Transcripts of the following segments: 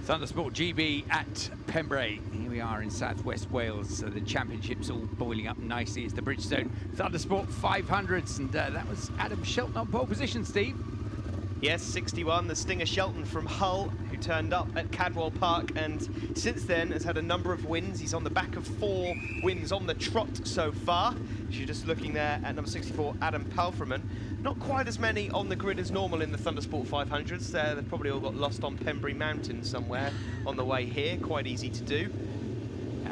Thundersport GB at Pembrey. Here we are in southwest Wales. The championship's all boiling up nicely. It's the Bridgestone Thundersport 500s, and that was Adam Shelton on pole position, Steve. Yes, 61, the Stinger Shelton from Hull, who turned up at Cadwell Park and since then has had a number of wins. He's on the back of 4 wins on the trot so far. If you're just looking there at number 64, Adam Palfreman. Not quite as many on the grid as normal in the Thundersport 500s. They've probably all got lost on Pembrey Mountain somewhere on the way here. Quite easy to do.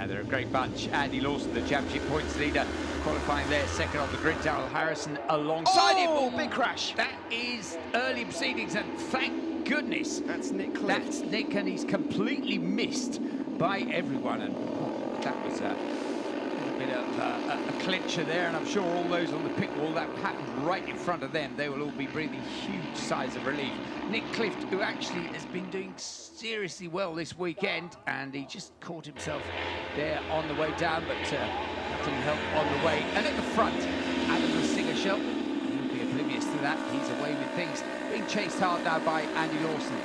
They're a great bunch. Andy Lawson, the championship points leader, qualifying there, second on the grid. Darrell Harrison alongside him. Oh, big crash. That is early proceedings, and thank goodness. That's Nick Clift. That's Nick, and he's completely missed by everyone. And that was a bit of a clincher there, and I'm sure all those on the pit wall, that happened right in front of them. They will all be breathing huge sighs of relief. Nick Clift, who actually has been doing seriously well this weekend, and he just caught himself there on the way down, but nothing helped on the way. And at the front, Adam the Stinger Shelton, he'll be oblivious to that. He's away with things. Being chased hard now by Andy Lawson.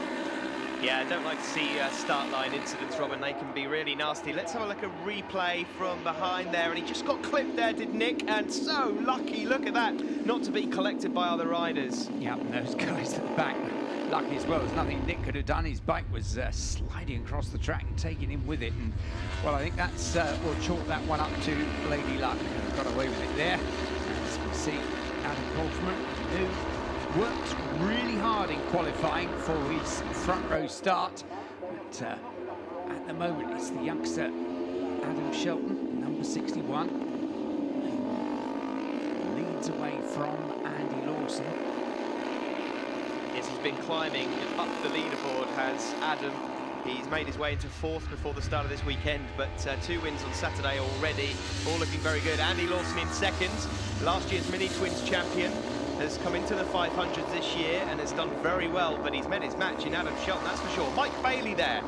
Yeah, I don't like to see start line incidents, Robin. They can be really nasty. Let's have a look at a replay from behind there, and he just got clipped there, did Nick, and so lucky, look at that, not to be collected by other riders. Yeah, and those guys at the back, lucky as well. There's nothing Nick could have done. His bike was sliding across the track and taking him with it, and well, I think that's we'll chalk that one up to Lady Luck, who got away with it there. As we see Adam Palfreman, who worked really hard in qualifying for his front row start, but at the moment it's the youngster Adam Shelton, number 61, who leads away from Andy Lawson. Yes, he's been climbing up the leaderboard, has Adam. He's made his way into 4th before the start of this weekend, but 2 wins on Saturday already, all looking very good. Andy Lawson in 2nd, last year's Mini Twins champion, has come into the 500s this year and has done very well, but he's met his match in Adam Shelton, that's for sure. Mike Bailey there,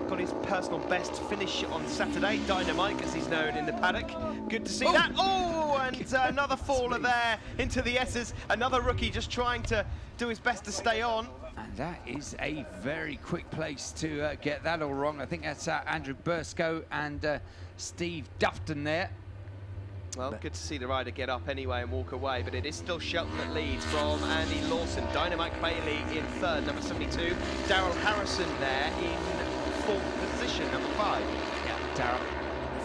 got his personal best finish on Saturday, Dynamite as he's known in the paddock. Good to see that. Oh, and another faller there into the S's, another rookie just trying to do his best to stay on. And that is a very quick place to get that all wrong. I think that's Andrew Bursko and Steve Dufton there. Well, good to see the rider get up anyway and walk away, but it is still Shelton that leads from Andy Lawson. Dynamite Bailey in 3rd, number 72. Darrell Harrison there in 4th position, number 5. Yeah, Darrell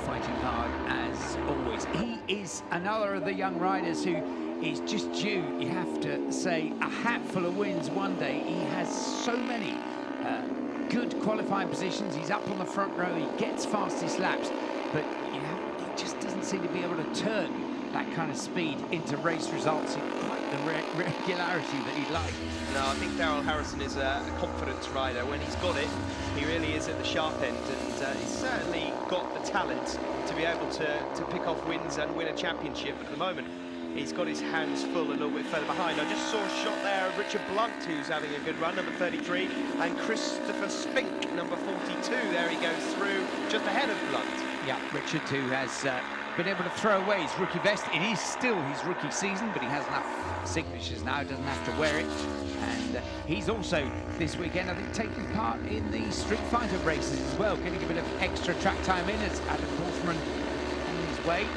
fighting hard as always. He is another of the young riders who is just due, you have to say, a hatful of wins one day. He has so many good qualifying positions. He's up on the front row, he gets fastest laps, but he just doesn't seem to be able to turn that kind of speed into race results in quite the regularity that he'd like. No, I think Darrell Harrison is a confidence rider. When he's got it, he really is at the sharp end, and he's certainly got the talent to be able to pick off wins and win a championship. At the moment, he's got his hands full a little bit further behind. I just saw a shot there of Richard Blunt, who's having a good run, number 33, and Christopher Spink, number 42. There he goes through, just ahead of Blunt. Yeah, Richard, who has been able to throw away his rookie vest. It is still his rookie season, but he has enough signatures now, doesn't have to wear it. And he's also, this weekend, I think, taking part in the Street Fighter races as well, getting a bit of extra track time in as Adam Palfreman on his way.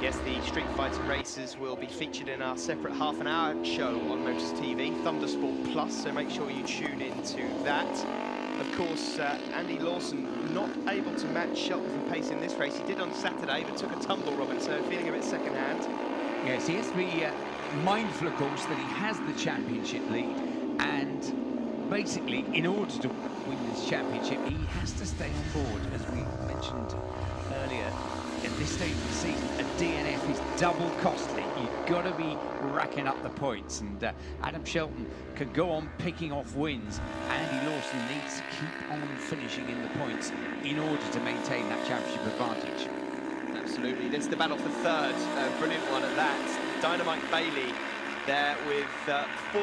Yes, the Street Fighter races will be featured in our separate half-an-hour show on Motors TV, Thundersport Plus, so make sure you tune into that. Of course, Andy Lawson not able to match Shelton for pace in this race. He did on Saturday, but took a tumble, Robin, so feeling a bit second-hand. Yes, he has to be mindful, of course, that he has the championship lead, and basically, in order to win this championship, he has to stay on board, as we mentioned earlier. At this stage of the season, a DNF is double costly. You've got to be racking up the points, and Adam Shelton can go on picking off wins. Andy Lawson needs to keep on finishing in the points in order to maintain that championship advantage. Absolutely. This is the battle for 3rd. Brilliant one at that. Dynamite Bailey there with 4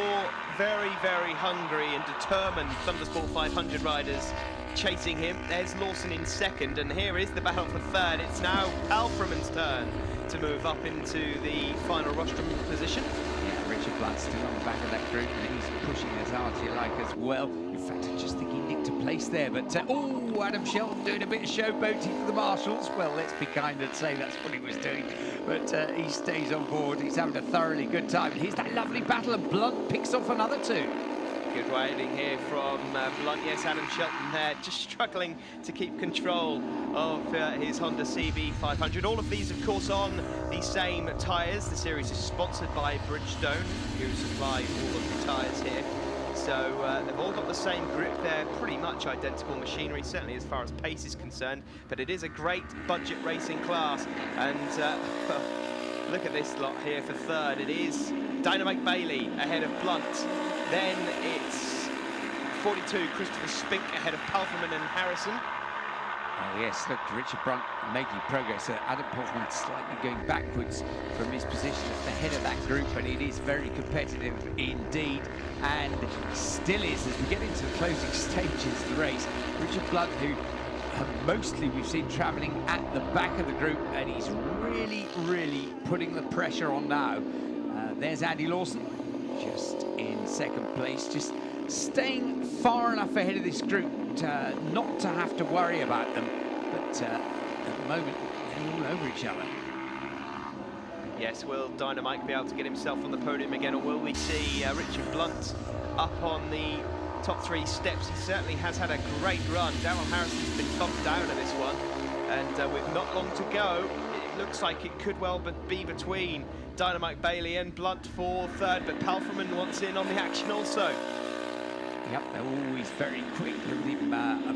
very, very hungry and determined Thundersport 500 riders chasing him. There's Lawson in second, and here is the battle for third. It's now Palfreman's turn to move up into the final rostrum position. Yeah, Richard Blunt still on the back of that group, and he's pushing as hard as you like as well. In fact, I just think he nicked a place there, but oh, Adam Shelton doing a bit of showboating for the Marshals. Well, let's be kind and say that's what he was doing, but he stays on board. He's having a thoroughly good time. Here's that lovely battle, and Blunt picks off another two. Good riding here from Blunt. Yes, Adam Shelton there, just struggling to keep control of his Honda CB500. All of these, of course, on the same tyres. The series is sponsored by Bridgestone, who supply all of the tyres here. So they've all got the same grip. They're pretty much identical machinery, certainly as far as pace is concerned. But it is a great budget racing class. And look at this lot here for third. It is Dynamite Bailey ahead of Blunt. Then it's 42, Christopher Spink ahead of Palfreman and Harrison. Oh yes, look, Richard Blunt making progress. Adam Palfreman slightly going backwards from his position at the head of that group, but it is very competitive indeed, and still is as we get into the closing stages of the race. Richard Blunt, who mostly we've seen travelling at the back of the group, and he's really putting the pressure on now. There's Andy Lawson, just in second place, just staying far enough ahead of this group not to have to worry about them, but at the moment they're all over each other. Yes, will Dynamite be able to get himself on the podium again, or will we see Richard Blunt up on the top three steps? He certainly has had a great run. Darrell Harrison's been bumped down at this one, and with not long to go, it looks like it could well be between Dynamite Bailey and Blunt for third, but Palfreman wants in on the action also. Yep, they're always very quick,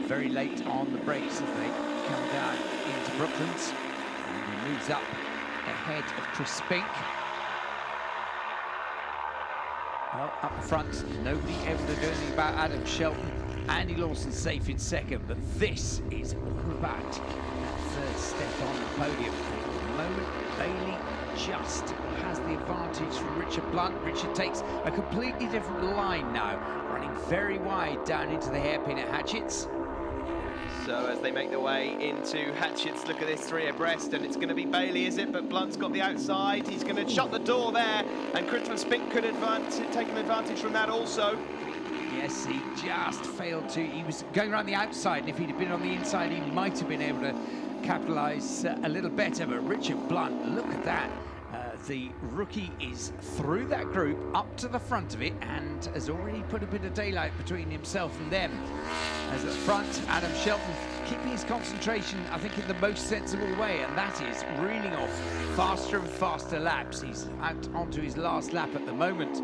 very late on the brakes as they come down into Brooklands. And he moves up ahead of Chris Spink. Well, up front, nobody able to do anything about Adam Shelton. Andy Lawson safe in second, but this is all about that third step on the podium. At the moment, Bailey just has the advantage from Richard Blunt. Richard takes a completely different line now, running very wide down into the hairpin at Hatchett's. So as they make their way into Hatchett's, look at this, three abreast, and it's going to be Bailey, is it? But Blunt's got the outside. He's going to shut the door there, and Christopher Spink could take an advantage from that also. Yes, he just failed to. He was going around the outside, and if he'd have been on the inside, he might have been able to capitalise a little better. But Richard Blunt, look at that. The rookie is through that group, up to the front of it, and has already put a bit of daylight between himself and them. As at the front, Adam Shelton keeping his concentration, I think, in the most sensible way, and that is reeling off faster and faster laps. He's out onto his last lap at the moment,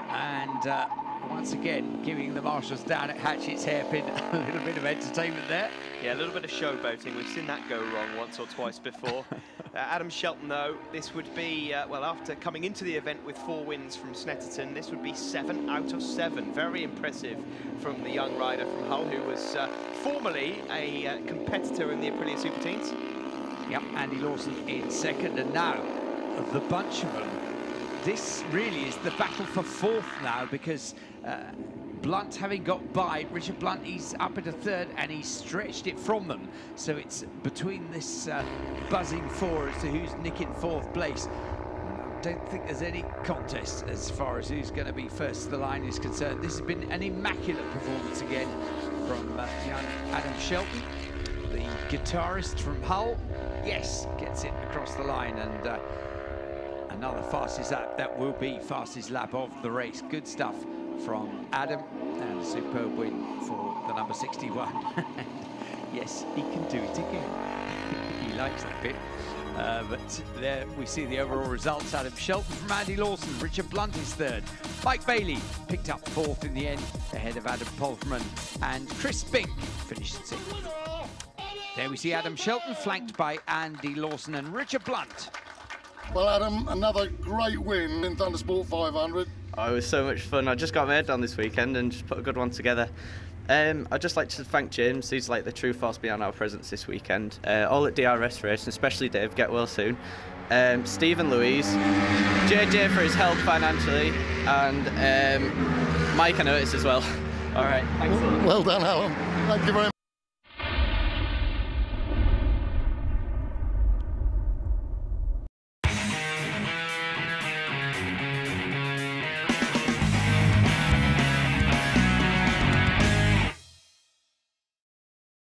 and once again giving the Marshals down at Hatchett's hairpin a little bit of entertainment there. Yeah, a little bit of showboating. We've seen that go wrong once or twice before. Adam Shelton, though, this would be, well, after coming into the event with 4 wins from Snetterton, this would be 7 out of 7. Very impressive from the young rider from Hull, who was formerly a competitor in the Aprilia Super Teens. Yep, Andy Lawson in second, and now the bunch of them. This really is the battle for fourth now, because Blunt having got by, Richard Blunt, he's up at a third and he's stretched it from them. So it's between this buzzing four as to who's nicking fourth place. I don't think there's any contest as far as who's going to be first to the line is concerned. This has been an immaculate performance again from young Adam Shelton, the guitarist from Hull. Yes, gets it across the line, and another fastest lap. That will be fastest lap of the race. Good stuff from Adam, and a superb win for the number 61. Yes, he can do it again. He likes that bit. But there we see the overall results. Adam Shelton from Andy Lawson. Richard Blunt is third. Mike Bailey picked up fourth in the end, ahead of Adam Palfreman, and Chris Spink finished sixth. There we see Adam Shelton flanked by Andy Lawson and Richard Blunt. Well, Adam, another great win in Thundersport 500. Oh, it was so much fun. I just got my head down this weekend and just put a good one together. I'd just like to thank James. He's like the true force behind our presence this weekend. All at DRS Race, and especially Dave, get well soon. Steve and Louise, JJ for his help financially, and Mike, I noticed as well. All right, thanks a lot. Well done, Alan. Thank you very much.